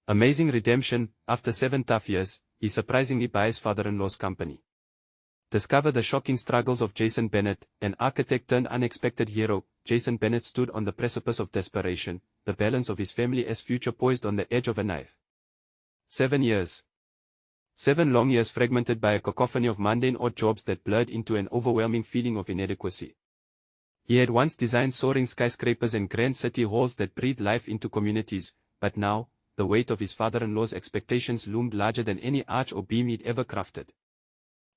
Amazing redemption. After 7 tough years, he surprisingly buys father-in-law's company. Discover the shocking struggles of Jason Bennett, an architect turned unexpected hero. Jason Bennett stood on the precipice of desperation, the balance of his family's future poised on the edge of a knife. 7 years. 7 long years fragmented by a cacophony of mundane odd jobs that blurred into an overwhelming feeling of inadequacy. He had once designed soaring skyscrapers and grand city halls that breathed life into communities, but now, the weight of his father-in-law's expectations loomed larger than any arch or beam he'd ever crafted.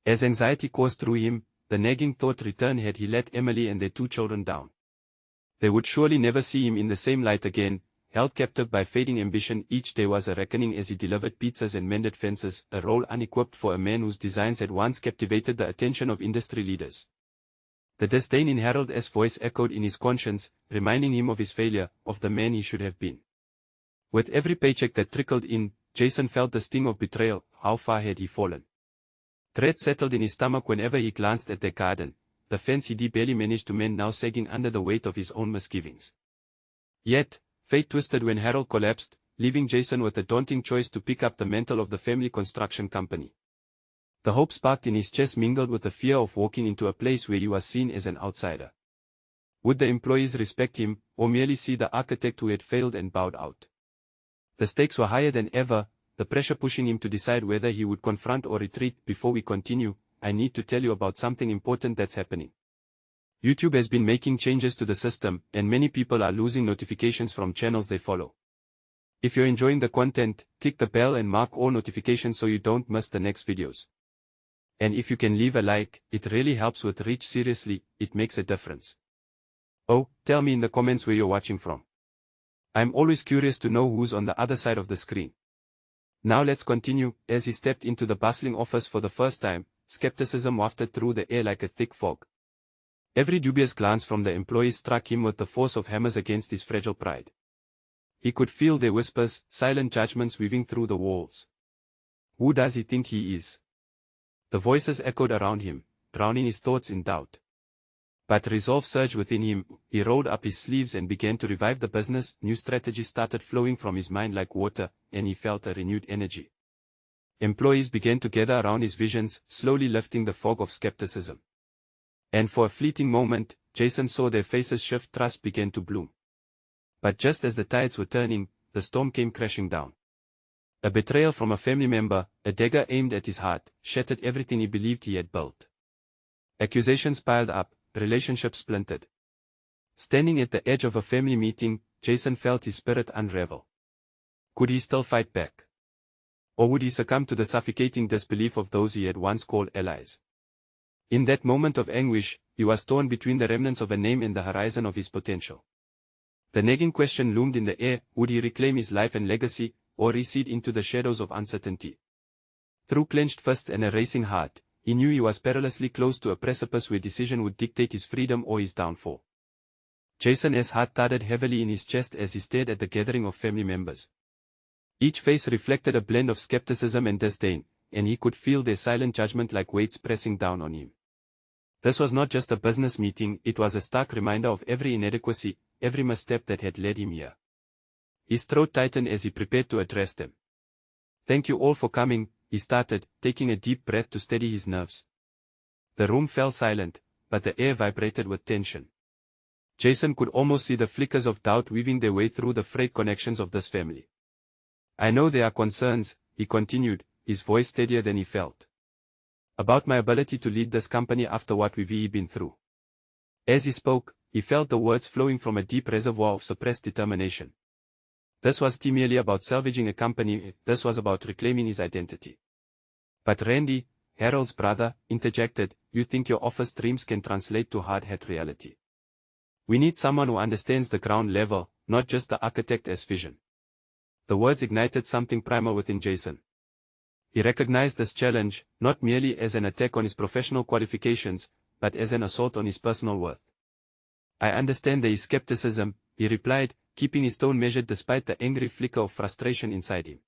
As anxiety coursed through him, the nagging thought returned: had he let Emily and their 2 children down? They would surely never see him in the same light again. Held captive by fading ambition, each day was a reckoning as he delivered pizzas and mended fences, a role unequipped for a man whose designs had once captivated the attention of industry leaders. The disdain in Harold's voice echoed in his conscience, reminding him of his failure, of the man he should have been. With every paycheck that trickled in, Jason felt the sting of betrayal. How far had he fallen? Dread settled in his stomach whenever he glanced at their garden, the fence he'd barely managed to mend now sagging under the weight of his own misgivings. Yet, fate twisted when Harold collapsed, leaving Jason with the daunting choice to pick up the mantle of the family construction company. The hope sparked in his chest mingled with the fear of walking into a place where he was seen as an outsider. Would the employees respect him, or merely see the architect who had failed and bowed out? The stakes were higher than ever, the pressure pushing him to decide whether he would confront or retreat. Before we continue, I need to tell you about something important that's happening. YouTube has been making changes to the system, and many people are losing notifications from channels they follow. If you're enjoying the content, click the bell and mark all notifications so you don't miss the next videos. And if you can leave a like, it really helps with reach. Seriously, it makes a difference. Oh, tell me in the comments where you're watching from. I'm always curious to know who's on the other side of the screen. Now let's continue. As he stepped into the bustling office for the first time, skepticism wafted through the air like a thick fog. Every dubious glance from the employees struck him with the force of hammers against his fragile pride. He could feel their whispers, silent judgments weaving through the walls. Who does he think he is? The voices echoed around him, drowning his thoughts in doubt. But resolve surged within him. He rolled up his sleeves and began to revive the business. New strategies started flowing from his mind like water, and he felt a renewed energy. Employees began to gather around his visions, slowly lifting the fog of skepticism. And for a fleeting moment, Jason saw their faces shift. Trust began to bloom. But just as the tides were turning, the storm came crashing down. A betrayal from a family member, a dagger aimed at his heart, shattered everything he believed he had built. Accusations piled up, relationships splintered. Standing at the edge of a family meeting, Jason felt his spirit unravel. Could he still fight back? Or would he succumb to the suffocating disbelief of those he had once called allies? In that moment of anguish, he was torn between the remnants of a name and the horizon of his potential. The nagging question loomed in the air: would he reclaim his life and legacy, or recede into the shadows of uncertainty? Through clenched fists and a racing heart, he knew he was perilously close to a precipice where decision would dictate his freedom or his downfall. Jason's heart thudded heavily in his chest as he stared at the gathering of family members. Each face reflected a blend of skepticism and disdain, and he could feel their silent judgment like weights pressing down on him. This was not just a business meeting, it was a stark reminder of every inadequacy, every misstep that had led him here. His throat tightened as he prepared to address them. "Thank you all for coming," he started, taking a deep breath to steady his nerves. The room fell silent, but the air vibrated with tension. Jason could almost see the flickers of doubt weaving their way through the frayed connections of this family. "I know there are concerns," he continued, his voice steadier than he felt. "About my ability to lead this company after what we've been through." As he spoke, he felt the words flowing from a deep reservoir of suppressed determination. This was merely about salvaging a company, this was about reclaiming his identity. "But Randy," Harold's brother, interjected, "you think your office dreams can translate to hard-hat reality? We need someone who understands the ground level, not just the architect's vision." The words ignited something primal within Jason. He recognized this challenge, not merely as an attack on his professional qualifications, but as an assault on his personal worth. "I understand there is skepticism," he replied, keeping his tone measured despite the angry flicker of frustration inside him.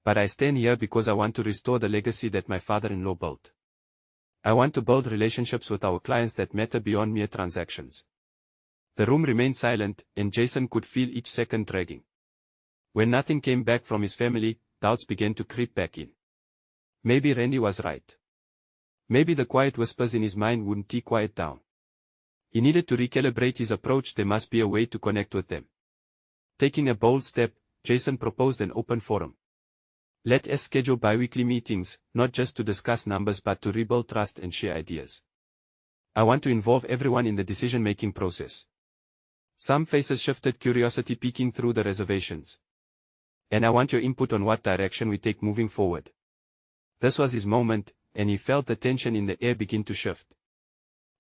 "But I stand here because I want to restore the legacy that my father-in-law built. I want to build relationships with our clients that matter beyond mere transactions." The room remained silent, and Jason could feel each second dragging. When nothing came back from his family, doubts began to creep back in. Maybe Randy was right. Maybe the quiet whispers in his mind wouldn't quiet down. He needed to recalibrate his approach. There must be a way to connect with them. Taking a bold step, Jason proposed an open forum. Let us schedule bi-weekly meetings, not just to discuss numbers but to rebuild trust and share ideas. I want to involve everyone in the decision-making process. Some faces shifted, curiosity peeking through the reservations. And I want your input on what direction we take moving forward. This was his moment, and he felt the tension in the air begin to shift.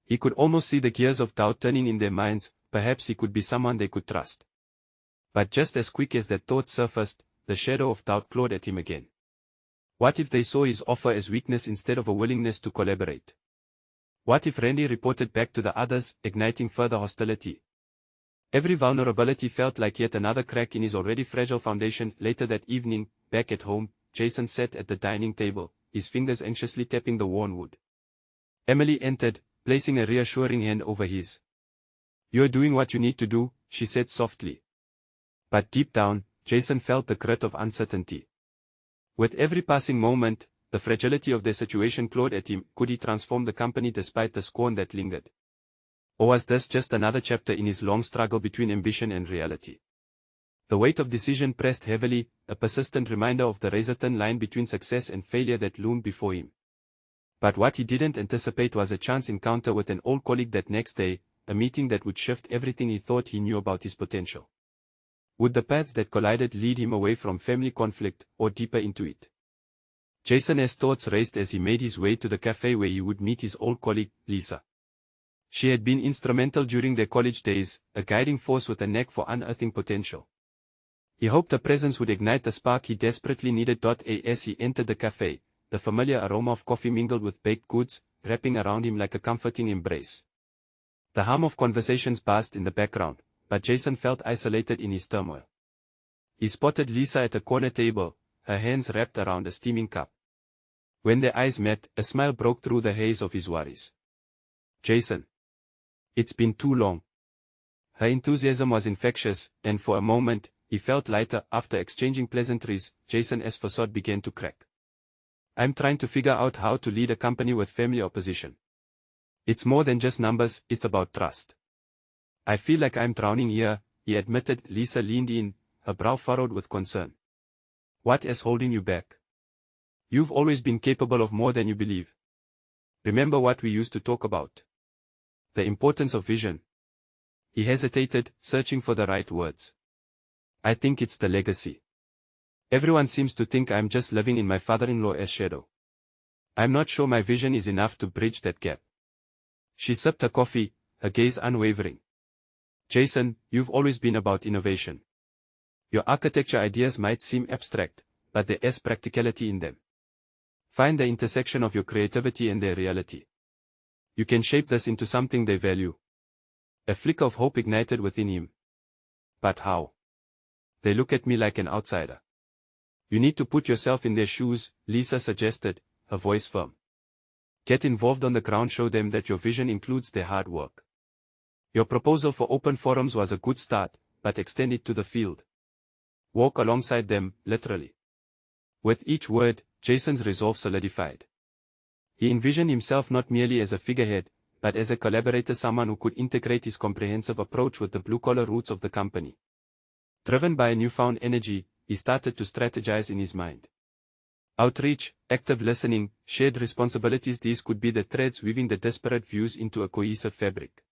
He could almost see the gears of doubt turning in their minds. Perhaps he could be someone they could trust. But just as quick as that thought surfaced, the shadow of doubt clawed at him again. What if they saw his offer as weakness instead of a willingness to collaborate? What if Randy reported back to the others, igniting further hostility? Every vulnerability felt like yet another crack in his already fragile foundation. Later that evening, back at home, Jason sat at the dining table, his fingers anxiously tapping the worn wood. Emily entered, placing a reassuring hand over his. "You're doing what you need to do," she said softly. But deep down, Jason felt the grit of uncertainty. With every passing moment, the fragility of their situation clawed at him. Could he transform the company despite the scorn that lingered? Or was this just another chapter in his long struggle between ambition and reality? The weight of decision pressed heavily, a persistent reminder of the razor-thin line between success and failure that loomed before him. But what he didn't anticipate was a chance encounter with an old colleague that next day, a meeting that would shift everything he thought he knew about his potential. Would the paths that collided lead him away from family conflict, or deeper into it? Jason's thoughts raced as he made his way to the cafe where he would meet his old colleague, Lisa. She had been instrumental during their college days, a guiding force with a knack for unearthing potential. He hoped her presence would ignite the spark he desperately needed. As he entered the cafe, the familiar aroma of coffee mingled with baked goods, wrapping around him like a comforting embrace. The hum of conversations buzzed in the background, but Jason felt isolated in his turmoil. He spotted Lisa at a corner table, her hands wrapped around a steaming cup. When their eyes met, a smile broke through the haze of his worries. "Jason. It's been too long." Her enthusiasm was infectious, and for a moment, he felt lighter. After exchanging pleasantries, Jason's facade began to crack. "I'm trying to figure out how to lead a company with family opposition. It's more than just numbers, it's about trust. I feel like I'm drowning here," he admitted. Lisa leaned in, her brow furrowed with concern. "What is holding you back? You've always been capable of more than you believe. Remember what we used to talk about? The importance of vision." He hesitated, searching for the right words. "I think it's the legacy. Everyone seems to think I'm just living in my father-in-law's shadow. I'm not sure my vision is enough to bridge that gap." She sipped her coffee, her gaze unwavering. "Jason, you've always been about innovation. Your architecture ideas might seem abstract, but there is practicality in them. Find the intersection of your creativity and their reality. You can shape this into something they value." A flicker of hope ignited within him. "But how? They look at me like an outsider." "You need to put yourself in their shoes," Lisa suggested, her voice firm. "Get involved on the ground, show them that your vision includes their hard work. Your proposal for open forums was a good start, but extend it to the field. Walk alongside them, literally." With each word, Jason's resolve solidified. He envisioned himself not merely as a figurehead, but as a collaborator, someone who could integrate his comprehensive approach with the blue-collar roots of the company. Driven by a newfound energy, he started to strategize in his mind. Outreach, active listening, shared responsibilities, these could be the threads weaving the disparate views into a cohesive fabric.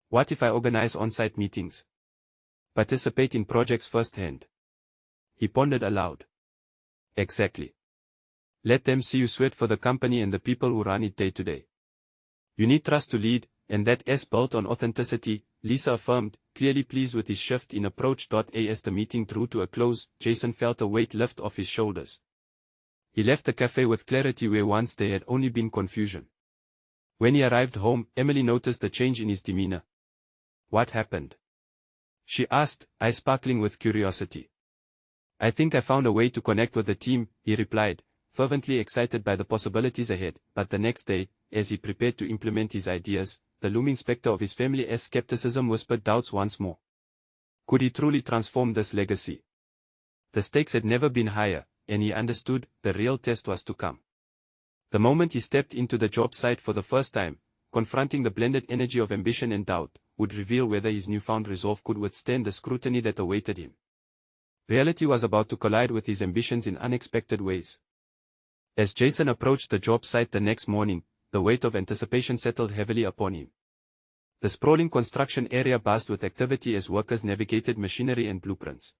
What if I organize on-site meetings? Participate in projects firsthand? He pondered aloud. Exactly. Let them see you sweat for the company and the people who run it day to day. You need trust to lead, and that is built on authenticity, Lisa affirmed, clearly pleased with his shift in approach. As the meeting drew to a close, Jason felt a weight lift off his shoulders. He left the cafe with clarity where once there had only been confusion. When he arrived home, Emily noticed the change in his demeanor. "What happened?" she asked, eyes sparkling with curiosity. "I think I found a way to connect with the team," he replied, fervently excited by the possibilities ahead. But the next day, as he prepared to implement his ideas, the looming specter of his family's skepticism whispered doubts once more. Could he truly transform this legacy? The stakes had never been higher, and he understood the real test was to come. The moment he stepped into the job site for the first time, confronting the blended energy of ambition and doubt, would reveal whether his newfound resolve could withstand the scrutiny that awaited him. Reality was about to collide with his ambitions in unexpected ways. As Jason approached the job site the next morning, the weight of anticipation settled heavily upon him. The sprawling construction area buzzed with activity as workers navigated machinery and blueprints.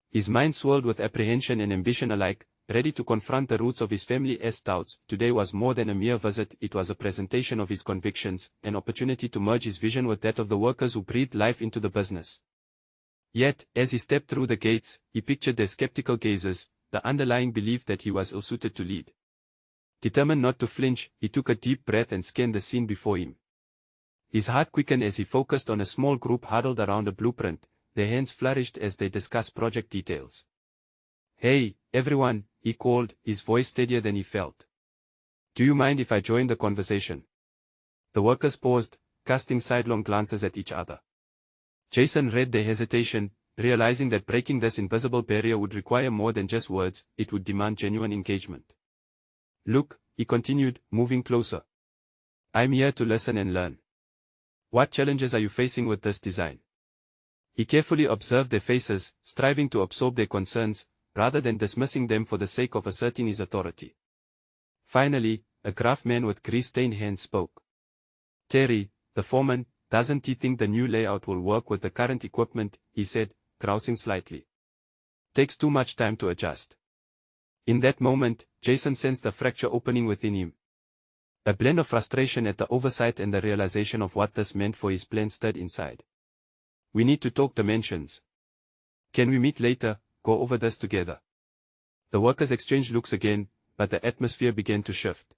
His mind swirled with apprehension and ambition alike, ready to confront the roots of his family's doubts. Today was more than a mere visit, it was a presentation of his convictions, an opportunity to merge his vision with that of the workers who breathed life into the business. Yet, as he stepped through the gates, he pictured their skeptical gazes, the underlying belief that he was ill-suited to lead. Determined not to flinch, he took a deep breath and scanned the scene before him. His heart quickened as he focused on a small group huddled around a blueprint, their hands flourished as they discussed project details. "Hey, everyone," he called, his voice steadier than he felt. "Do you mind if I join the conversation?" The workers paused, casting sidelong glances at each other. Jason read their hesitation, realizing that breaking this invisible barrier would require more than just words, it would demand genuine engagement. "Look," he continued, moving closer. "I'm here to listen and learn. What challenges are you facing with this design?" He carefully observed their faces, striving to absorb their concerns, rather than dismissing them for the sake of asserting his authority. Finally, a gruff man with grease-stained hands spoke. "Terry, the foreman, doesn't he think the new layout will work with the current equipment?" he said, grousing slightly. "Takes too much time to adjust." In that moment, Jason sensed a fracture opening within him. A blend of frustration at the oversight and the realization of what this meant for his plan stirred inside. "We need to talk dimensions. Can we meet later, go over this together?" The workers exchanged looks again, but the atmosphere began to shift.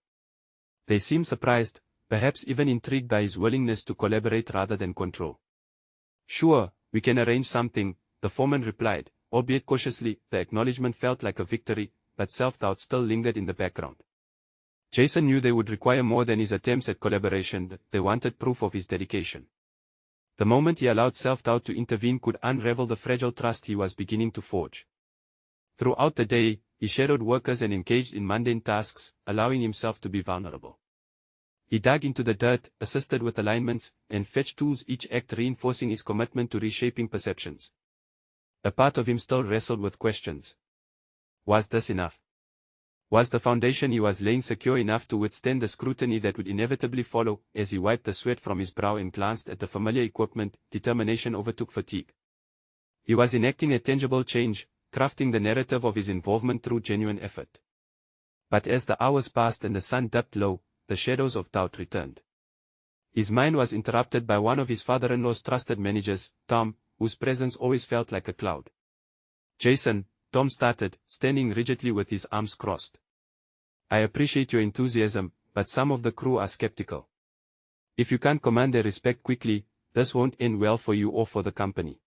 They seemed surprised, perhaps even intrigued by his willingness to collaborate rather than control. "Sure, we can arrange something," the foreman replied, albeit cautiously. The acknowledgement felt like a victory, but self-doubt still lingered in the background. Jason knew they would require more than his attempts at collaboration, they wanted proof of his dedication. The moment he allowed self-doubt to intervene could unravel the fragile trust he was beginning to forge. Throughout the day, he shadowed workers and engaged in mundane tasks, allowing himself to be vulnerable. He dug into the dirt, assisted with alignments, and fetched tools, each act reinforcing his commitment to reshaping perceptions. A part of him still wrestled with questions. Was this enough? Was the foundation he was laying secure enough to withstand the scrutiny that would inevitably follow? As he wiped the sweat from his brow and glanced at the familiar equipment, determination overtook fatigue. He was enacting a tangible change, crafting the narrative of his involvement through genuine effort. But as the hours passed and the sun dipped low, the shadows of doubt returned. His mind was interrupted by one of his father-in-law's trusted managers, Tom, whose presence always felt like a cloud. "Jason," Tom started, standing rigidly with his arms crossed. "I appreciate your enthusiasm, but some of the crew are skeptical. If you can't command their respect quickly, this won't end well for you or for the company."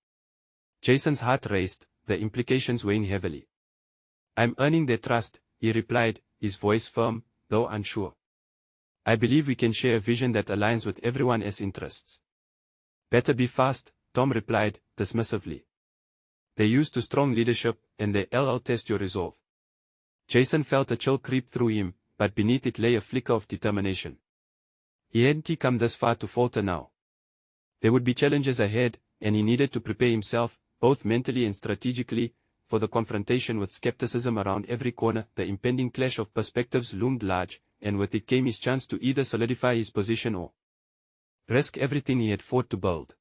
Jason's heart raced, the implications weighing heavily. "I'm earning their trust," he replied, his voice firm, though unsure. "I believe we can share a vision that aligns with everyone's interests." "Better be fast," Tom replied, dismissively. "They're used to strong leadership, and they'll test your resolve." Jason felt a chill creep through him, but beneath it lay a flicker of determination. He hadn't come this far to falter now. There would be challenges ahead, and he needed to prepare himself, both mentally and strategically, for the confrontation with skepticism around every corner. The impending clash of perspectives loomed large, and with it came his chance to either solidify his position or risk everything he had fought to build.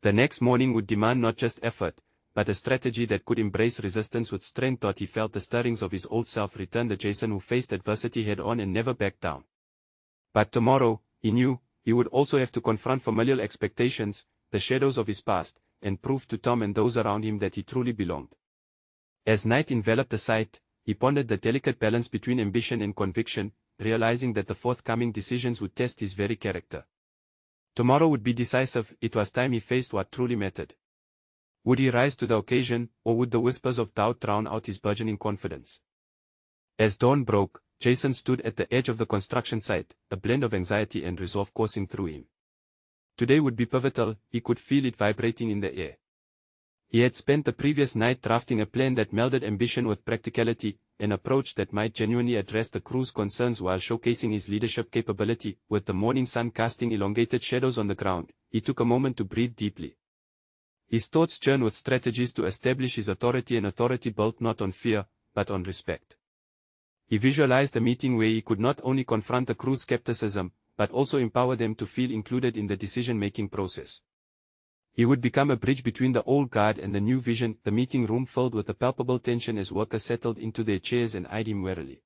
The next morning would demand not just effort, but a strategy that could embrace resistance with strength. He felt the stirrings of his old self return, the Jason who faced adversity head-on and never backed down. But tomorrow, he knew, he would also have to confront familial expectations, the shadows of his past, and prove to Tom and those around him that he truly belonged. As night enveloped the site, he pondered the delicate balance between ambition and conviction, realizing that the forthcoming decisions would test his very character. Tomorrow would be decisive. It was time he faced what truly mattered. Would he rise to the occasion, or would the whispers of doubt drown out his burgeoning confidence? As dawn broke, Jason stood at the edge of the construction site, a blend of anxiety and resolve coursing through him. Today would be pivotal, he could feel it vibrating in the air. He had spent the previous night drafting a plan that melded ambition with practicality, an approach that might genuinely address the crew's concerns while showcasing his leadership capability. With the morning sun casting elongated shadows on the ground, he took a moment to breathe deeply. His thoughts churned with strategies to establish his authority, an authority built not on fear, but on respect. He visualized a meeting where he could not only confront the crew's skepticism, but also empower them to feel included in the decision-making process. He would become a bridge between the old guard and the new vision. The meeting room filled with a palpable tension as workers settled into their chairs and eyed him warily.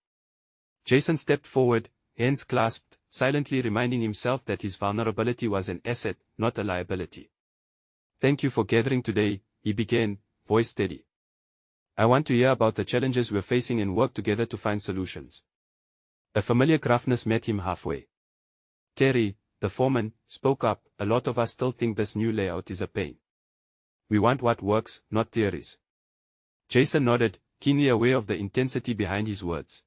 Jason stepped forward, hands clasped, silently reminding himself that his vulnerability was an asset, not a liability. "Thank you for gathering today," he began, voice steady. "I want to hear about the challenges we're facing and work together to find solutions." A familiar gruffness met him halfway. "Terry, the foreman, spoke up, a lot of us still think this new layout is a pain. We want what works, not theories." Jason nodded, keenly aware of the intensity behind his words.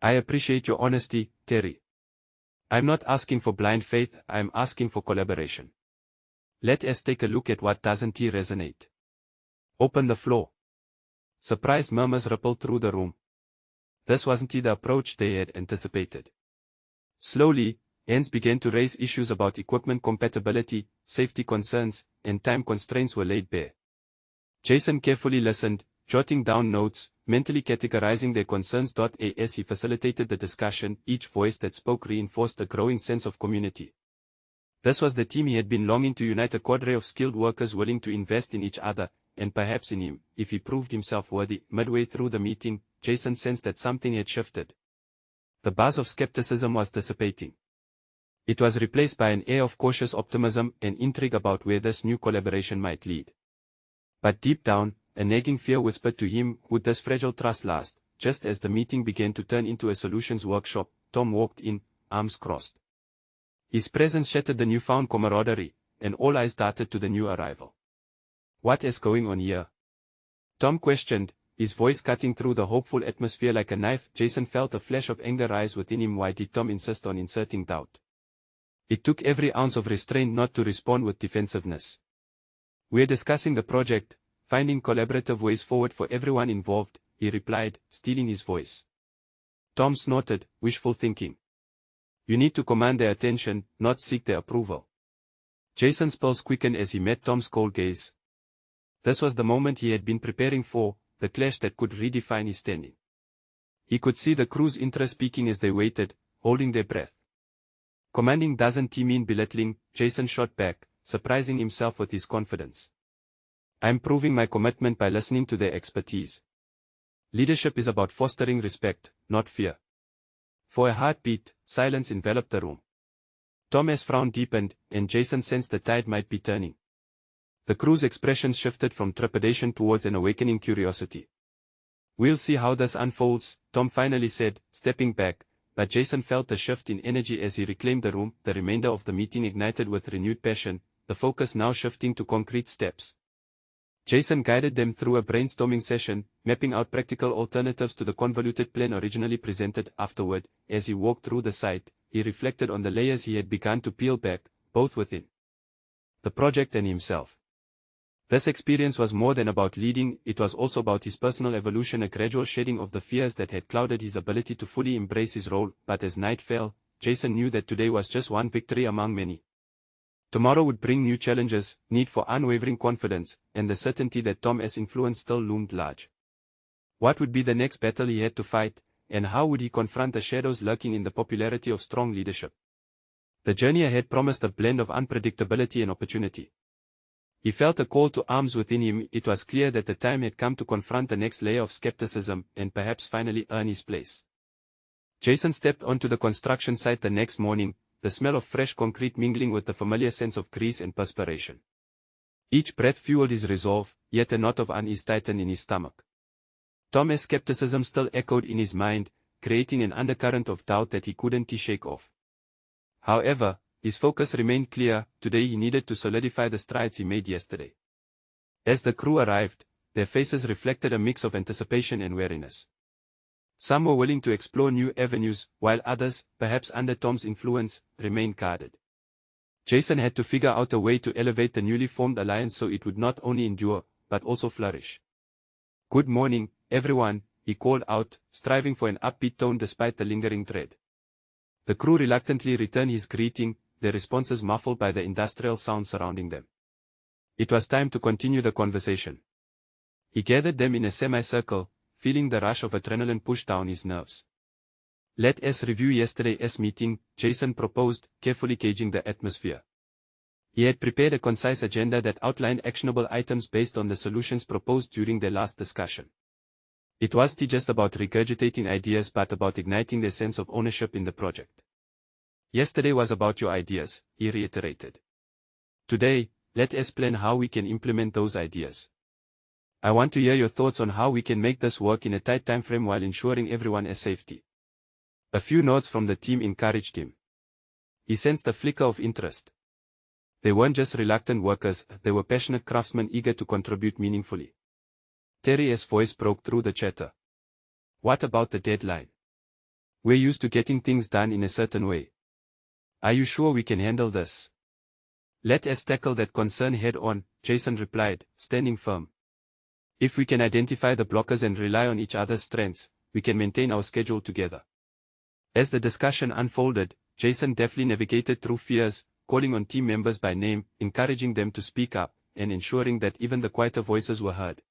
"I appreciate your honesty, Terry. I'm not asking for blind faith, I'm asking for collaboration. Let us take a look at what doesn't resonate. Open the floor." Surprised murmurs rippled through the room. This wasn't the approach they had anticipated. Slowly, hands began to raise issues about equipment compatibility, safety concerns, and time constraints were laid bare. Jason carefully listened, jotting down notes, mentally categorizing their concerns. As he facilitated the discussion, each voice that spoke reinforced a growing sense of community. This was the team he had been longing to unite, a cadre of skilled workers willing to invest in each other, and perhaps in him, if he proved himself worthy. Midway through the meeting, Jason sensed that something had shifted. The buzz of skepticism was dissipating. It was replaced by an air of cautious optimism and intrigue about where this new collaboration might lead. But deep down, a nagging fear whispered to him, would this fragile trust last? Just as the meeting began to turn into a solutions workshop, Tom walked in, arms crossed. His presence shattered the newfound camaraderie, and all eyes darted to the new arrival. "What is going on here?" Tom questioned, his voice cutting through the hopeful atmosphere like a knife. Jason felt a flash of anger rise within him. Why did Tom insist on inserting doubt? It took every ounce of restraint not to respond with defensiveness. "We're discussing the project, finding collaborative ways forward for everyone involved," he replied, stealing his voice. Tom snorted, wishful thinking. "You need to command their attention, not seek their approval." Jason's pulse quickened as he met Tom's cold gaze. This was the moment he had been preparing for, the clash that could redefine his standing. He could see the crew's interest peaking as they waited, holding their breath. "Commanding doesn't mean belittling," Jason shot back, surprising himself with his confidence. "I'm proving my commitment by listening to their expertise. Leadership is about fostering respect, not fear." For a heartbeat, silence enveloped the room. Tom's frown deepened, and Jason sensed the tide might be turning. The crew's expressions shifted from trepidation towards an awakening curiosity. "We'll see how this unfolds," Tom finally said, stepping back, but Jason felt a shift in energy as he reclaimed the room. The remainder of the meeting ignited with renewed passion, the focus now shifting to concrete steps. Jason guided them through a brainstorming session, mapping out practical alternatives to the convoluted plan originally presented. Afterward, as he walked through the site, he reflected on the layers he had begun to peel back, both within the project and himself. This experience was more than about leading, it was also about his personal evolution, a gradual shedding of the fears that had clouded his ability to fully embrace his role. But as night fell, Jason knew that today was just one victory among many. Tomorrow would bring new challenges, need for unwavering confidence, and the certainty that Tom's influence still loomed large. What would be the next battle he had to fight, and how would he confront the shadows lurking in the popularity of strong leadership? The journey ahead promised a blend of unpredictability and opportunity. He felt a call to arms within him. It was clear that the time had come to confront the next layer of skepticism, and perhaps finally earn his place. Jason stepped onto the construction site the next morning, the smell of fresh concrete mingling with the familiar sense of grease and perspiration. Each breath fueled his resolve, yet a knot of unease tightened in his stomach. Tom's skepticism still echoed in his mind, creating an undercurrent of doubt that he couldn't shake off. However, his focus remained clear. Today he needed to solidify the strides he made yesterday. As the crew arrived, their faces reflected a mix of anticipation and wariness. Some were willing to explore new avenues, while others, perhaps under Tom's influence, remained guarded. Jason had to figure out a way to elevate the newly formed alliance so it would not only endure, but also flourish. "Good morning, everyone," he called out, striving for an upbeat tone despite the lingering dread. The crew reluctantly returned his greeting, their responses muffled by the industrial sound surrounding them. It was time to continue the conversation. He gathered them in a semicircle, feeling the rush of adrenaline push down his nerves. "Let us review yesterday's meeting," Jason proposed, carefully gauging the atmosphere. He had prepared a concise agenda that outlined actionable items based on the solutions proposed during their last discussion. It wasn't just about regurgitating ideas but about igniting their sense of ownership in the project. "Yesterday was about your ideas," he reiterated. "Today, let us plan how we can implement those ideas. I want to hear your thoughts on how we can make this work in a tight timeframe while ensuring everyone has safety." A few nods from the team encouraged him. He sensed a flicker of interest. They weren't just reluctant workers, they were passionate craftsmen eager to contribute meaningfully. Terry's voice broke through the chatter. "What about the deadline? We're used to getting things done in a certain way. Are you sure we can handle this?" "Let us tackle that concern head on," Jason replied, standing firm. "If we can identify the blockers and rely on each other's strengths, we can maintain our schedule together." As the discussion unfolded, Jason deftly navigated through fears, calling on team members by name, encouraging them to speak up, and ensuring that even the quieter voices were heard.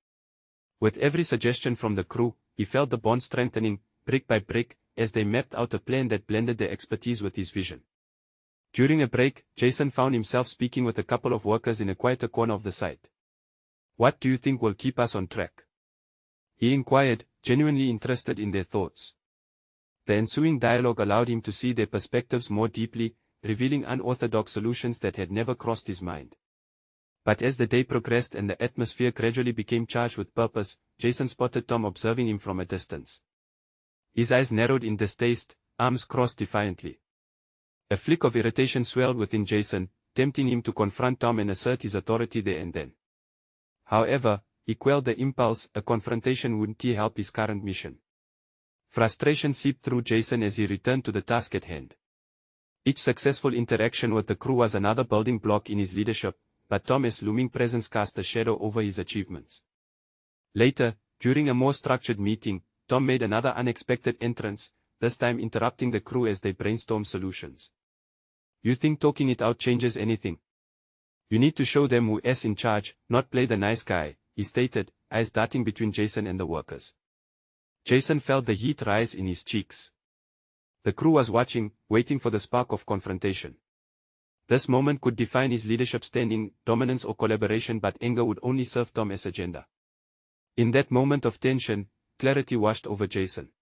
With every suggestion from the crew, he felt the bond strengthening, brick by brick, as they mapped out a plan that blended their expertise with his vision. During a break, Jason found himself speaking with a couple of workers in a quieter corner of the site. "What do you think will keep us on track?" he inquired, genuinely interested in their thoughts. The ensuing dialogue allowed him to see their perspectives more deeply, revealing unorthodox solutions that had never crossed his mind. But as the day progressed and the atmosphere gradually became charged with purpose, Jason spotted Tom observing him from a distance. His eyes narrowed in distaste, arms crossed defiantly. A flick of irritation swelled within Jason, tempting him to confront Tom and assert his authority there and then. However, he quelled the impulse. A confrontation wouldn't help his current mission. Frustration seeped through Jason as he returned to the task at hand. Each successful interaction with the crew was another building block in his leadership, but Tom's looming presence cast a shadow over his achievements. Later, during a more structured meeting, Tom made another unexpected entrance, this time interrupting the crew as they brainstormed solutions. "You think talking it out changes anything? You need to show them who's in charge, not play the nice guy," he stated, eyes darting between Jason and the workers. Jason felt the heat rise in his cheeks. The crew was watching, waiting for the spark of confrontation. This moment could define his leadership standing, dominance or collaboration, but anger would only serve Tom's agenda. In that moment of tension, clarity washed over Jason.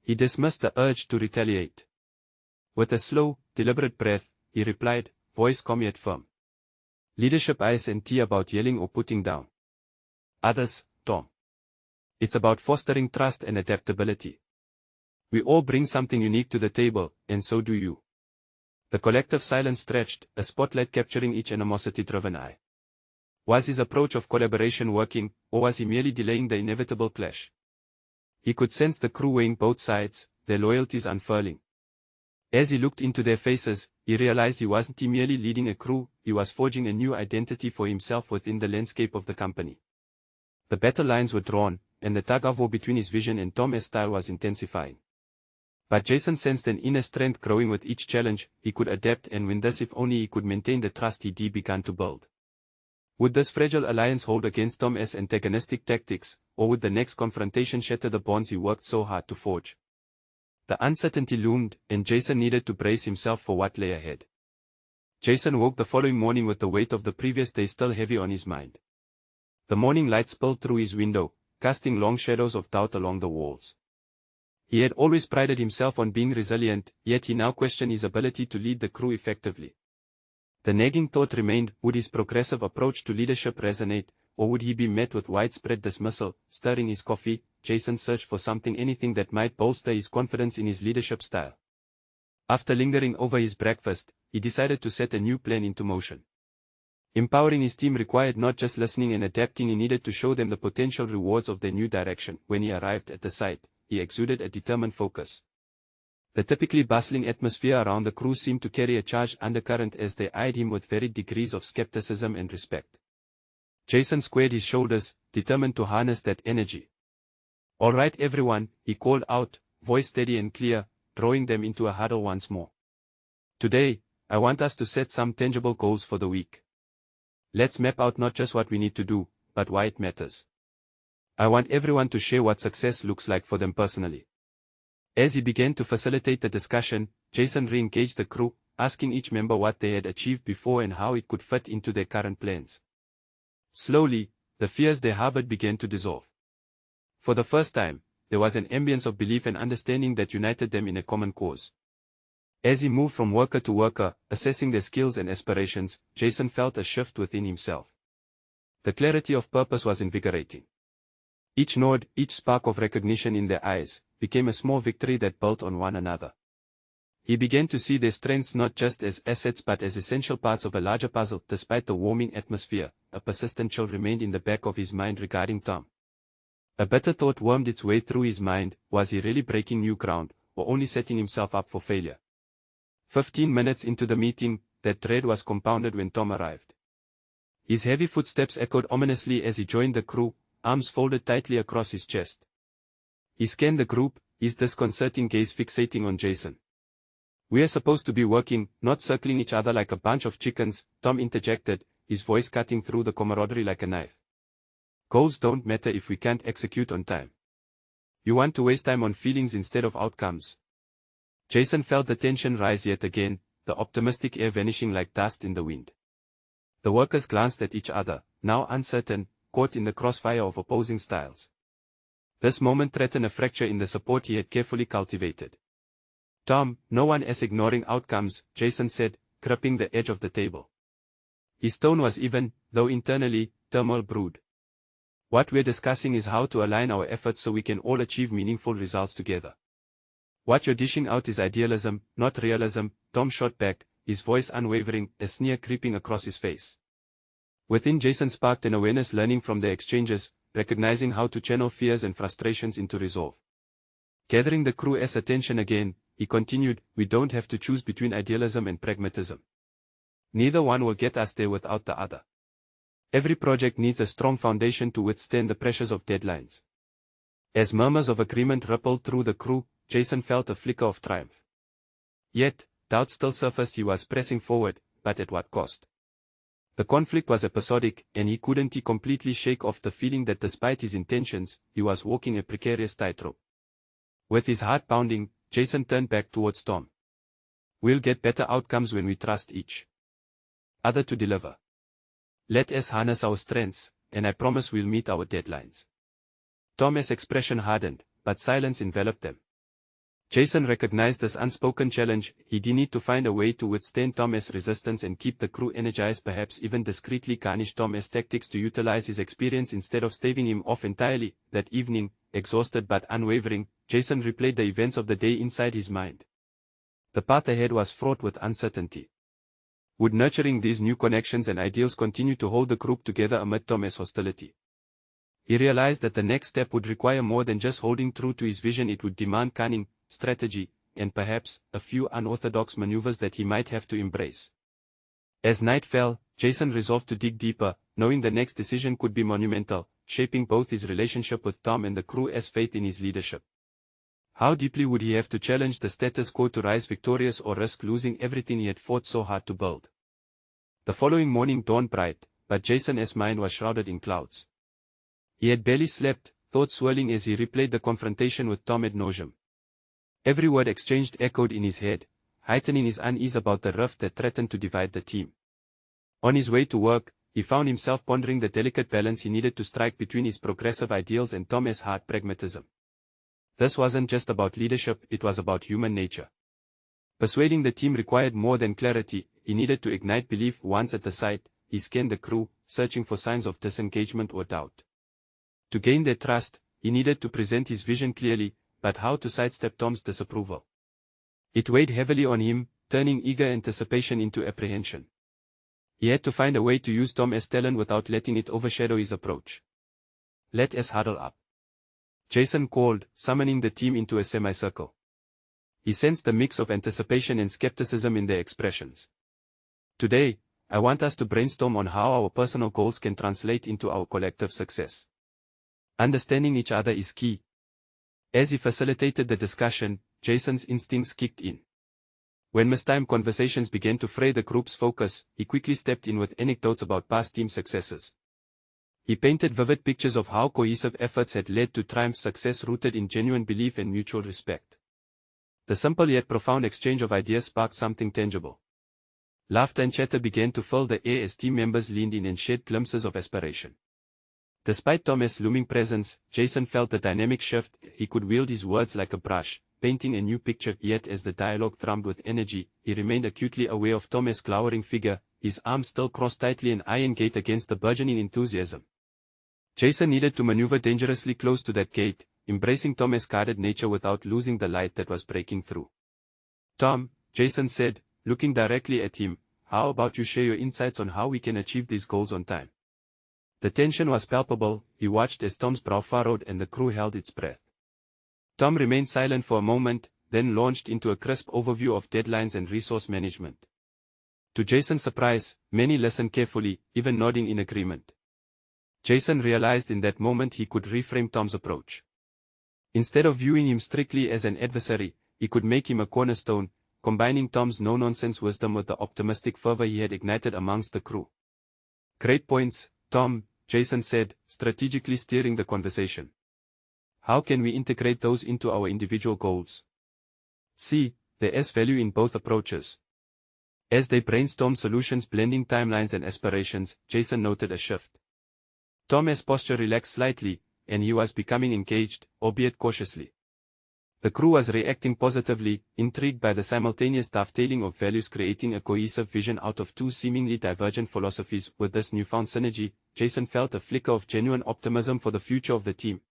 He dismissed the urge to retaliate. With a slow, deliberate breath, he replied, voice calm yet firm. "Leadership isn't about yelling or putting down others, Tom. It's about fostering trust and adaptability. We all bring something unique to the table, and so do you." The collective silence stretched, a spotlight capturing each animosity-driven eye. Was his approach of collaboration working, or was he merely delaying the inevitable clash? He could sense the crew weighing both sides, their loyalties unfurling. As he looked into their faces, he realized he wasn't merely leading a crew, he was forging a new identity for himself within the landscape of the company. The battle lines were drawn, and the tug-of-war between his vision and Tom's style was intensifying. But Jason sensed an inner strength growing with each challenge. He could adapt and win this if only he could maintain the trust he'd begun to build. Would this fragile alliance hold against Tom's antagonistic tactics, or would the next confrontation shatter the bonds he worked so hard to forge? The uncertainty loomed, and Jason needed to brace himself for what lay ahead. Jason woke the following morning with the weight of the previous day still heavy on his mind. The morning light spilled through his window, casting long shadows of doubt along the walls. He had always prided himself on being resilient, yet he now questioned his ability to lead the crew effectively. The nagging thought remained, would his progressive approach to leadership resonate, or would he be met with widespread dismissal? Stirring his coffee, Jason searched for anything that might bolster his confidence in his leadership style. After lingering over his breakfast, he decided to set a new plan into motion. Empowering his team required not just listening and adapting, he needed to show them the potential rewards of their new direction. When he arrived at the site, he exuded a determined focus. The typically bustling atmosphere around the crew seemed to carry a charged undercurrent as they eyed him with varied degrees of skepticism and respect. Jason squared his shoulders, determined to harness that energy. "All right everyone," he called out, voice steady and clear, drawing them into a huddle once more. "Today, I want us to set some tangible goals for the week. Let's map out not just what we need to do, but why it matters. I want everyone to share what success looks like for them personally." As he began to facilitate the discussion, Jason re-engaged the crew, asking each member what they had achieved before and how it could fit into their current plans. Slowly, the fears they harbored began to dissolve. For the first time, there was an ambience of belief and understanding that united them in a common cause. As he moved from worker to worker, assessing their skills and aspirations, Jason felt a shift within himself. The clarity of purpose was invigorating. Each nod, each spark of recognition in their eyes, became a small victory that built on one another. He began to see their strengths not just as assets but as essential parts of a larger puzzle. Despite the warming atmosphere, a persistent chill remained in the back of his mind regarding Tom. A bitter thought wormed its way through his mind: was he really breaking new ground, or only setting himself up for failure? 15 minutes into the meeting, that dread was compounded when Tom arrived. His heavy footsteps echoed ominously as he joined the crew, arms folded tightly across his chest. He scanned the group, his disconcerting gaze fixating on Jason. "We're supposed to be working, not circling each other like a bunch of chickens," Tom interjected, his voice cutting through the camaraderie like a knife. "Goals don't matter if we can't execute on time. You want to waste time on feelings instead of outcomes." Jason felt the tension rise yet again, the optimistic air vanishing like dust in the wind. The workers glanced at each other, now uncertain, caught in the crossfire of opposing styles. This moment threatened a fracture in the support he had carefully cultivated. "Tom, no one is ignoring outcomes," Jason said, gripping the edge of the table. His tone was even, though internally, turmoil brewed. "What we're discussing is how to align our efforts so we can all achieve meaningful results together. What you're dishing out is idealism, not realism," Tom shot back, his voice unwavering, a sneer creeping across his face. Within Jason sparked an awareness learning from their exchanges, recognizing how to channel fears and frustrations into resolve. Gathering the crew's attention again, he continued, "We don't have to choose between idealism and pragmatism. Neither one will get us there without the other. Every project needs a strong foundation to withstand the pressures of deadlines." As murmurs of agreement rippled through the crew, Jason felt a flicker of triumph. Yet, doubt still surfaced. He was pressing forward, but at what cost? The conflict was episodic, and he couldn't completely shake off the feeling that despite his intentions, he was walking a precarious tightrope. With his heart pounding, Jason turned back towards Tom. "We'll get better outcomes when we trust each other to deliver. Let us harness our strengths, and I promise we'll meet our deadlines." Tom's expression hardened, but silence enveloped them. Jason recognized this unspoken challenge. He'd need to find a way to withstand Tom's resistance and keep the crew energized, perhaps even discreetly garnish Tom's tactics to utilize his experience instead of staving him off entirely. That evening, exhausted but unwavering, Jason replayed the events of the day inside his mind. The path ahead was fraught with uncertainty. Would nurturing these new connections and ideals continue to hold the group together amid Tom's hostility? He realized that the next step would require more than just holding true to his vision. It would demand cunning, strategy, and perhaps a few unorthodox maneuvers that he might have to embrace. As night fell, Jason resolved to dig deeper, knowing the next decision could be monumental, shaping both his relationship with Tom and the crew's faith in his leadership. How deeply would he have to challenge the status quo to rise victorious, or risk losing everything he had fought so hard to build? The following morning dawned bright, but Jason's mind was shrouded in clouds. He had barely slept, thoughts swirling as he replayed the confrontation with Tom ad nauseam. Every word exchanged echoed in his head, heightening his unease about the rift that threatened to divide the team. On his way to work, he found himself pondering the delicate balance he needed to strike between his progressive ideals and Tom's hard pragmatism. This wasn't just about leadership, it was about human nature. Persuading the team required more than clarity. He needed to ignite belief. Once at the site, he scanned the crew, searching for signs of disengagement or doubt. To gain their trust, he needed to present his vision clearly, but how to sidestep Tom's disapproval? It weighed heavily on him, turning eager anticipation into apprehension. He had to find a way to use Tom's talent without letting it overshadow his approach. "Let us huddle up," Jason called, summoning the team into a semicircle. He sensed the mix of anticipation and skepticism in their expressions. "Today, I want us to brainstorm on how our personal goals can translate into our collective success. Understanding each other is key. As he facilitated the discussion, Jason's instincts kicked in. When mistime conversations began to fray the group's focus, he quickly stepped in with anecdotes about past team successes. He painted vivid pictures of how cohesive efforts had led to triumph, success rooted in genuine belief and mutual respect. The simple yet profound exchange of ideas sparked something tangible. Laughter and chatter began to fill the air as team members leaned in and shared glimpses of aspiration. Despite Tom's looming presence, Jason felt the dynamic shift. He could wield his words like a brush, painting a new picture. Yet as the dialogue thrummed with energy, he remained acutely aware of Tom's glowering figure, his arms still crossed tightly, an iron gate against the burgeoning enthusiasm. Jason needed to maneuver dangerously close to that gate, embracing Tom's guarded nature without losing the light that was breaking through. "Tom," Jason said, looking directly at him, "how about you share your insights on how we can achieve these goals on time?" The tension was palpable. He watched as Tom's brow furrowed and the crew held its breath. Tom remained silent for a moment, then launched into a crisp overview of deadlines and resource management. To Jason's surprise, many listened carefully, even nodding in agreement. Jason realized in that moment he could reframe Tom's approach. Instead of viewing him strictly as an adversary, he could make him a cornerstone, combining Tom's no-nonsense wisdom with the optimistic fervor he had ignited amongst the crew. "Great points, Tom," Jason said, strategically steering the conversation. "How can we integrate those into our individual goals?" "See, there is value in both approaches." As they brainstormed solutions blending timelines and aspirations, Jason noted a shift. Tom's posture relaxed slightly, and he was becoming engaged, albeit cautiously. The crew was reacting positively, intrigued by the simultaneous dovetailing of values, creating a cohesive vision out of two seemingly divergent philosophies. With this newfound synergy, Jason felt a flicker of genuine optimism for the future of the team.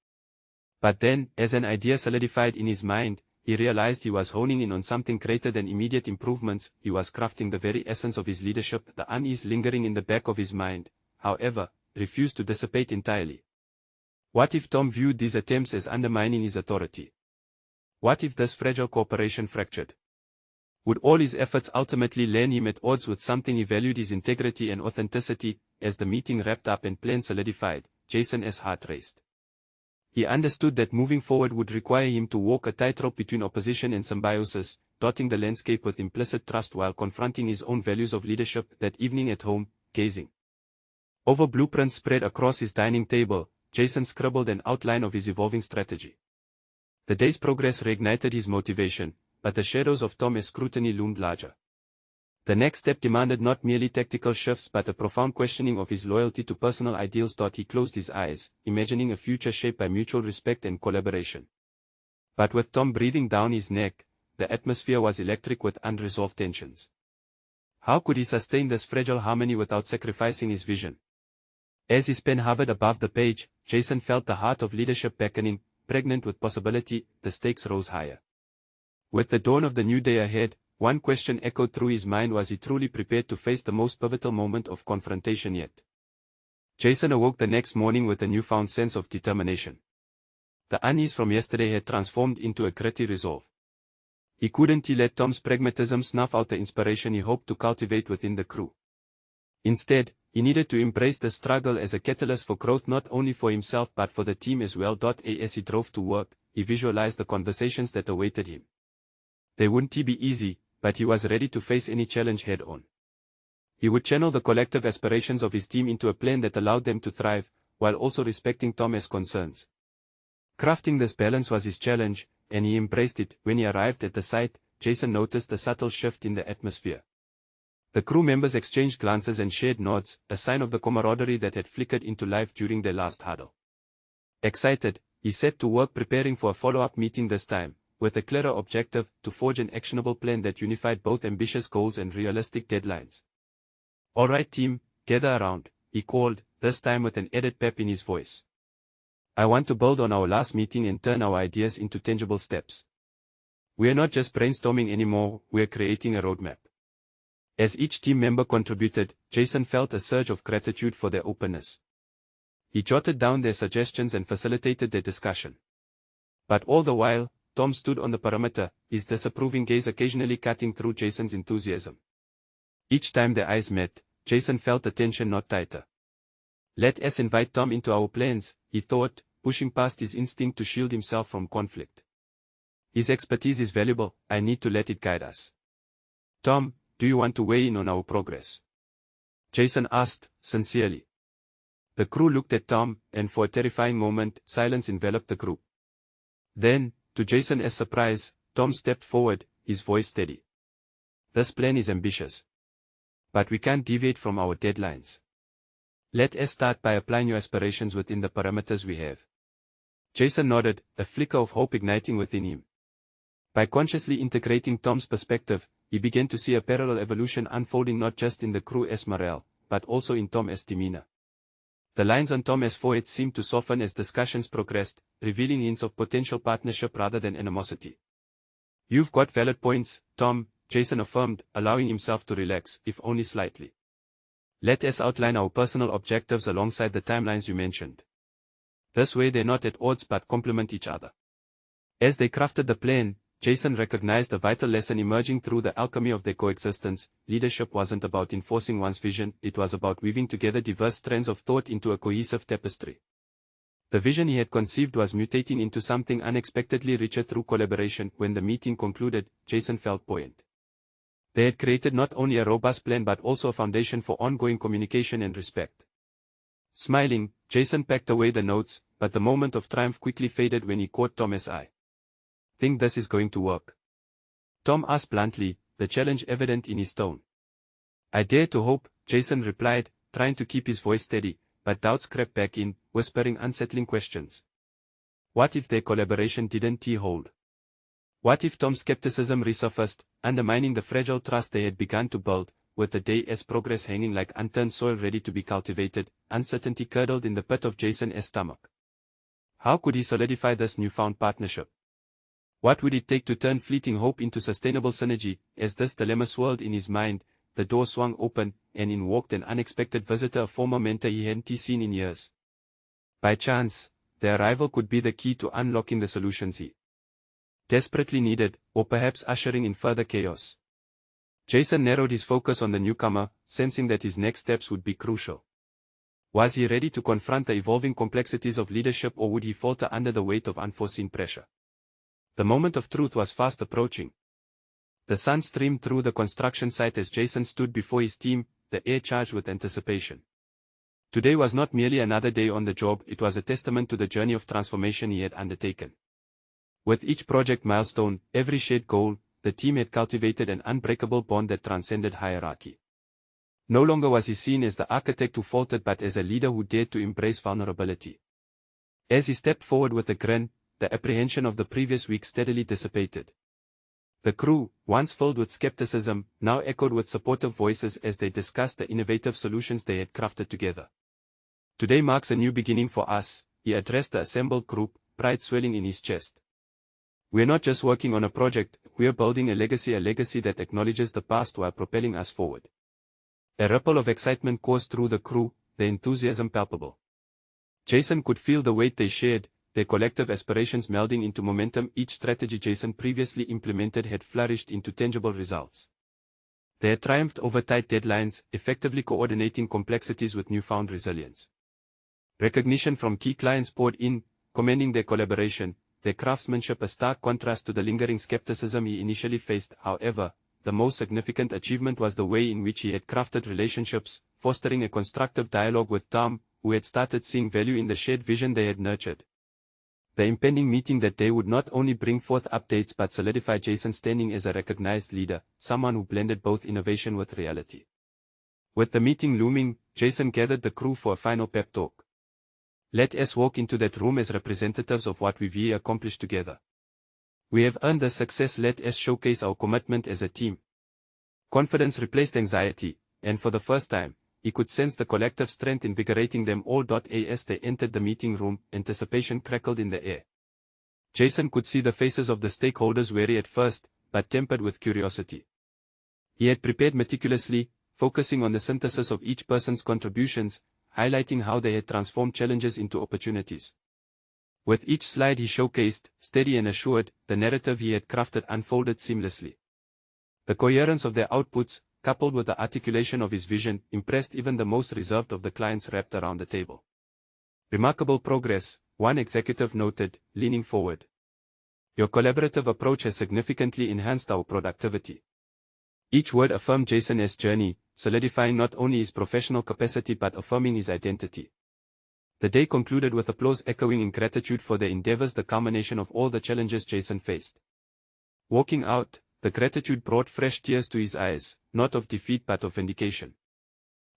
But then, as an idea solidified in his mind, he realized he was honing in on something greater than immediate improvements. He was crafting the very essence of his leadership. The unease lingering in the back of his mind, however, refused to dissipate entirely. What if Tom viewed these attempts as undermining his authority? What if this fragile cooperation fractured? Would all his efforts ultimately land him at odds with something he valued, his integrity and authenticity? As the meeting wrapped up and plans solidified, Jason's heart raced. He understood that moving forward would require him to walk a tightrope between opposition and symbiosis, dotting the landscape with implicit trust while confronting his own values of leadership. That evening at home, gazing over blueprints spread across his dining table, Jason scribbled an outline of his evolving strategy. The day's progress reignited his motivation, but the shadows of Tom's scrutiny loomed larger. The next step demanded not merely tactical shifts but a profound questioning of his loyalty to personal ideals. He closed his eyes, imagining a future shaped by mutual respect and collaboration. But with Tom breathing down his neck, the atmosphere was electric with unresolved tensions. How could he sustain this fragile harmony without sacrificing his vision? As his pen hovered above the page, Jason felt the heart of leadership beckoning, pregnant with possibility. The stakes rose higher. With the dawn of the new day ahead, one question echoed through his mind: was he truly prepared to face the most pivotal moment of confrontation yet? Jason awoke the next morning with a newfound sense of determination. The unease from yesterday had transformed into a gritty resolve. He couldn't let Tom's pragmatism snuff out the inspiration he hoped to cultivate within the crew. Instead, he needed to embrace the struggle as a catalyst for growth, not only for himself but for the team as well. As he drove to work, he visualized the conversations that awaited him. They wouldn't be easy, but he was ready to face any challenge head-on. He would channel the collective aspirations of his team into a plan that allowed them to thrive, while also respecting Tom's concerns. Crafting this balance was his challenge, and he embraced it. When he arrived at the site, Jason noticed a subtle shift in the atmosphere. The crew members exchanged glances and shared nods, a sign of the camaraderie that had flickered into life during their last huddle. Excited, he set to work preparing for a follow-up meeting this time, with a clearer objective: to forge an actionable plan that unified both ambitious goals and realistic deadlines. "All right team, gather around," he called, this time with an added pep in his voice. "I want to build on our last meeting and turn our ideas into tangible steps. We're not just brainstorming anymore, we're creating a roadmap." As each team member contributed, Jason felt a surge of gratitude for their openness. He jotted down their suggestions and facilitated their discussion. But all the while, Tom stood on the perimeter, his disapproving gaze occasionally cutting through Jason's enthusiasm. Each time their eyes met, Jason felt the tension not tighter. Let us invite Tom into our plans, he thought, pushing past his instinct to shield himself from conflict. His expertise is valuable, I need to let it guide us. Tom, do you want to weigh in on our progress? Jason asked, sincerely. The crew looked at Tom, and for a terrifying moment, silence enveloped the group. Then, to Jason's surprise, Tom stepped forward, his voice steady. This plan is ambitious. But we can't deviate from our deadlines. Let us start by applying your aspirations within the parameters we have. Jason nodded, a flicker of hope igniting within him. By consciously integrating Tom's perspective, he began to see a parallel evolution unfolding not just in the crew's morale, but also in Tom's demeanor. The lines on Tom's forehead seemed to soften as discussions progressed, revealing hints of potential partnership rather than animosity. You've got valid points, Tom, Jason affirmed, allowing himself to relax, if only slightly. Let us outline our personal objectives alongside the timelines you mentioned. This way they're not at odds but complement each other. As they crafted the plan, Jason recognized a vital lesson emerging through the alchemy of their coexistence. Leadership wasn't about enforcing one's vision, it was about weaving together diverse strands of thought into a cohesive tapestry. The vision he had conceived was mutating into something unexpectedly richer through collaboration. When the meeting concluded, Jason felt buoyant. They had created not only a robust plan but also a foundation for ongoing communication and respect. Smiling, Jason packed away the notes, but the moment of triumph quickly faded when he caught Tom's eye. Think this is going to work? Tom asked bluntly, the challenge evident in his tone. I dare to hope, Jason replied, trying to keep his voice steady, but doubts crept back in, whispering unsettling questions. What if their collaboration didn't hold? What if Tom's skepticism resurfaced, undermining the fragile trust they had begun to build, with the day's progress hanging like unturned soil ready to be cultivated? Uncertainty curdled in the pit of Jason's stomach. How could he solidify this newfound partnership? What would it take to turn fleeting hope into sustainable synergy? As this dilemma swirled in his mind, the door swung open, and in walked an unexpected visitor, a former mentor he hadn't seen in years. By chance, their arrival could be the key to unlocking the solutions he desperately needed, or perhaps ushering in further chaos. Jason narrowed his focus on the newcomer, sensing that his next steps would be crucial. Was he ready to confront the evolving complexities of leadership, or would he falter under the weight of unforeseen pressure? The moment of truth was fast approaching. The sun streamed through the construction site as Jason stood before his team, the air charged with anticipation. Today was not merely another day on the job, it was a testament to the journey of transformation he had undertaken. With each project milestone, every shared goal, the team had cultivated an unbreakable bond that transcended hierarchy. No longer was he seen as the architect who faltered but as a leader who dared to embrace vulnerability. As he stepped forward with a grin, the apprehension of the previous week steadily dissipated. The crew, once filled with skepticism, now echoed with supportive voices as they discussed the innovative solutions they had crafted together. Today marks a new beginning for us, he addressed the assembled group, pride swelling in his chest. We're not just working on a project, we're building a legacy that acknowledges the past while propelling us forward. A ripple of excitement coursed through the crew, the enthusiasm palpable. Jason could feel the weight they shared, their collective aspirations melding into momentum. Each strategy Jason previously implemented had flourished into tangible results. They had triumphed over tight deadlines, effectively coordinating complexities with newfound resilience. Recognition from key clients poured in, commending their collaboration, their craftsmanship, a stark contrast to the lingering skepticism he initially faced. However, the most significant achievement was the way in which he had crafted relationships, fostering a constructive dialogue with Tom, who had started seeing value in the shared vision they had nurtured. The impending meeting that day would not only bring forth updates but solidify Jason's standing as a recognized leader, someone who blended both innovation with reality. With the meeting looming, Jason gathered the crew for a final pep talk. Let us walk into that room as representatives of what we've accomplished together. We have earned this success. Let us showcase our commitment as a team. Confidence replaced anxiety, and for the first time, he could sense the collective strength invigorating them all. As they entered the meeting room, anticipation crackled in the air. Jason could see the faces of the stakeholders, wary at first, but tempered with curiosity. He had prepared meticulously, focusing on the synthesis of each person's contributions, highlighting how they had transformed challenges into opportunities. With each slide he showcased, steady and assured, the narrative he had crafted unfolded seamlessly. The coherence of their outputs, coupled with the articulation of his vision, impressed even the most reserved of the clients wrapped around the table. Remarkable progress, one executive noted, leaning forward. Your collaborative approach has significantly enhanced our productivity. Each word affirmed Jason's journey, solidifying not only his professional capacity but affirming his identity. The day concluded with applause echoing in gratitude for their endeavors, the culmination of all the challenges Jason faced. Walking out, the gratitude brought fresh tears to his eyes, not of defeat but of vindication.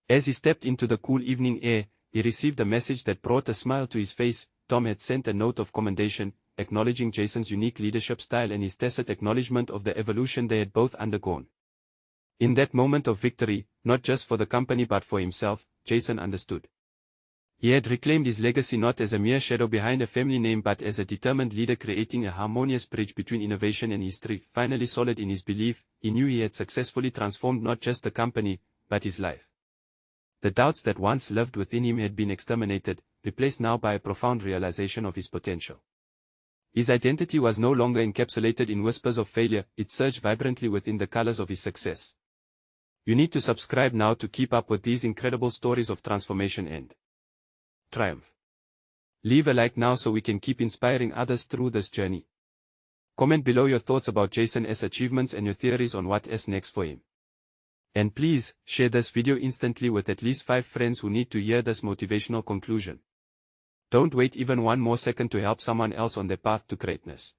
As he stepped into the cool evening air, he received a message that brought a smile to his face. Tom had sent a note of commendation, acknowledging Jason's unique leadership style and his tacit acknowledgement of the evolution they had both undergone. In that moment of victory, not just for the company but for himself, Jason understood. He had reclaimed his legacy not as a mere shadow behind a family name but as a determined leader creating a harmonious bridge between innovation and history. Finally solid in his belief, he knew he had successfully transformed not just the company, but his life. The doubts that once lived within him had been exterminated, replaced now by a profound realization of his potential. His identity was no longer encapsulated in whispers of failure, it surged vibrantly within the colors of his success. You need to subscribe now to keep up with these incredible stories of transformation and triumph. Leave a like now so we can keep inspiring others through this journey. Comment below your thoughts about Jason's achievements and your theories on what is next for him. And please, share this video instantly with at least 5 friends who need to hear this motivational conclusion. Don't wait even one more second to help someone else on their path to greatness.